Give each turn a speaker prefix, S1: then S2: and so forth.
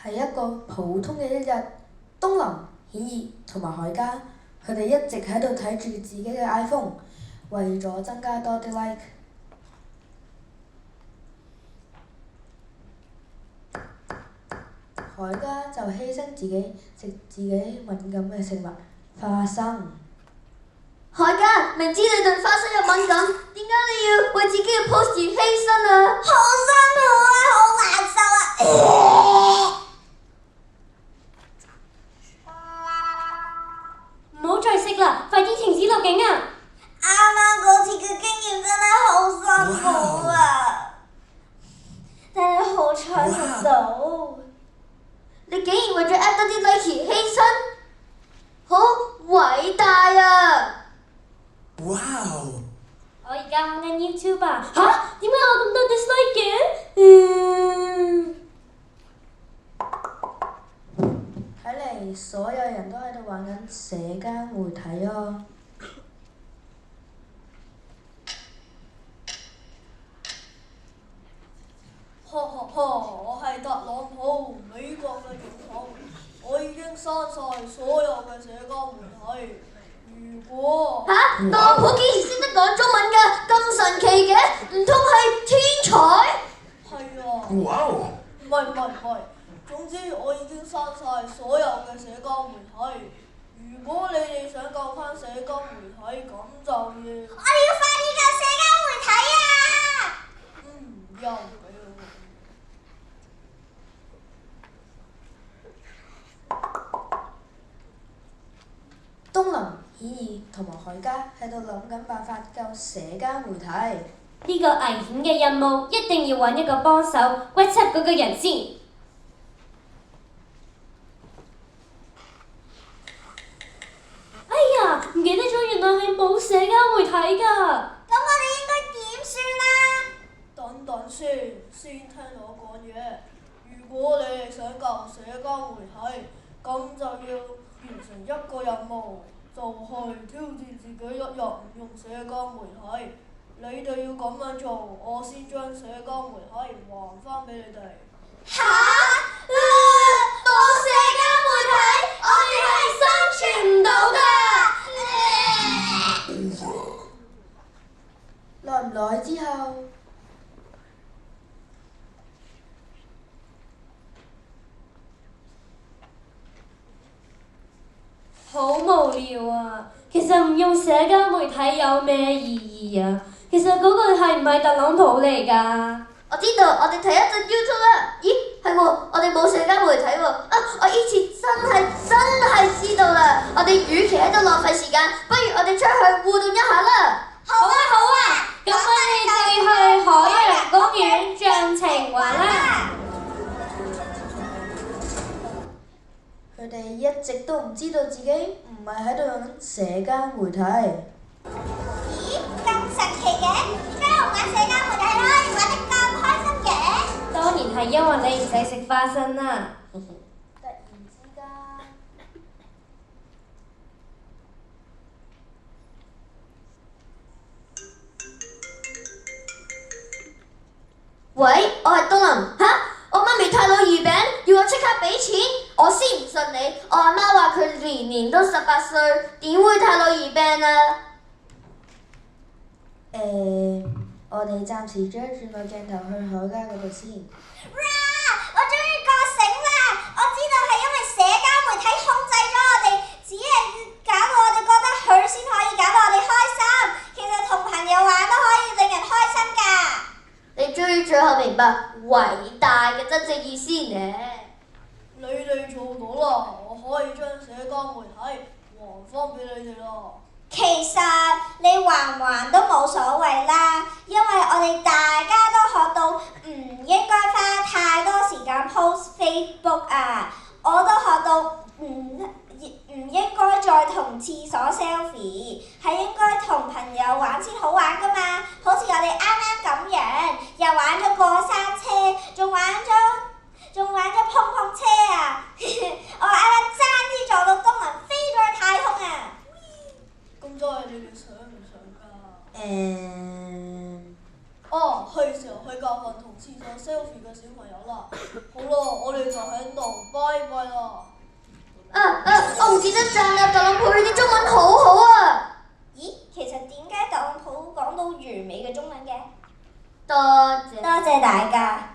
S1: 係一個普通嘅一日，東林、顯兒同埋海嘉，佢哋一直喺度睇住自己嘅 iPhone， 為咗增加多啲 like。海嘉就犧牲自己食自己敏感嘅食物花生。
S2: 海嘉，明知你對花生有敏感，點解你要為自己嘅 post 而犧牲啊？
S3: 好辛苦啊，好難受啊！
S2: 唔好再食啦，快啲停止錄影啊！
S3: 啱啱嗰次嘅經驗真係好辛苦啊！但係好彩食到。
S2: 你竟然為咗 add 多啲 like 而犧牲，好偉大啊！
S4: 哇！
S2: 我而家玩緊 YouTube 啊！嚇？點解我咁多 dislike 嘅？
S1: 睇嚟所有人都喺度玩緊社交媒體啊！
S5: 我係特朗普，美國嘅總統。我已經刪晒所有嘅社交媒體。如果
S2: 特朗普竟然識得講中文㗎，咁神奇嘅，唔通係天才？
S5: 係啊。
S4: 哇！
S5: 唔係，總之我已經刪晒所有嘅社交媒體。如果你哋想救翻社交媒體，咁就要
S3: 我哋要快啲救社交媒體啊！
S5: 又俾我。
S1: 東林、顯兒同埋海嘉喺度諗緊辦法救社交媒體。
S2: 呢個危險嘅任務一定要揾一個幫手，屈輯嗰個人先。哎呀，唔記得咗，原來係冇社交媒體㗎。
S3: 咁我哋應該點算啊？
S5: 等先聽我講嘢。如果你哋想救社交媒體，咁就要完成一個任務，就係挑戰自己一日唔用社交媒體。你哋要咁樣做，我先將社交媒體還返俾你哋。
S3: 嚇！冇社交媒體，我哋係生存唔到㗎。
S1: 耐唔耐之後，
S2: 好無聊啊！其實唔用社交媒體有咩意義啊？其實嗰個係唔係特朗普嚟㗎？我知道，我哋睇一陣 YouTube 啦。咦，係喎，我哋冇社交媒體喎。我以前真係知道啦。我哋與其喺度浪費時間，不如我哋出去互動一下啦。
S3: 好啊！
S2: 咁我哋去海洋公園盡情玩啦！
S1: 佢哋一直都唔知道自己唔係喺度用緊社交媒體。
S3: 咦，咁神奇嘅？點解我玩社交媒體可以玩得咁開心嘅？
S2: 當然係因為你唔使食花生啦。
S1: 突然之間，
S2: 喂，我係東林。嚇！我媽咪太老魚餅，要我即刻俾錢，我先唔信你。我阿媽話佢年年都18歲，點會太老魚餅啊？
S1: 我哋暫時將轉個鏡頭去海嘉嗰度先。
S3: 哇！我終於覺醒啦！我知道係因為社交媒體控制咗我哋，只係搞到我哋覺得佢先可以搞到我哋開心。其實同朋友玩都可以令人開心㗎。
S2: 你終於最後明白偉大嘅真正意思呢？
S5: 你哋做到啦，我可以將社交媒體還返俾你哋啦。
S3: 其實你還都冇所謂啦，因為我哋大家都學到唔應該花太多時間 post Facebook 啊，我都學到唔應該再同廁所 selfie， 係應該同朋友玩先好玩㗎嘛。好似我哋啱啱咁樣，又玩咗過山車，仲玩咗碰碰車啊！我啱啱爭啲撞到東林飛咗去太空啊！
S5: 咁多嘢你哋想唔想㗎？
S1: 誒，
S5: 哦，係時候去喺教訓同廁所 selfie 嘅小朋友啦。好啦，我哋就喺度拜拜啦。
S2: 我唔記得讚啦，特朗普你啲中文好好啊！
S3: 咦，其實點解特朗普講到完美嘅中文嘅？
S2: 多謝。
S3: 多謝大家。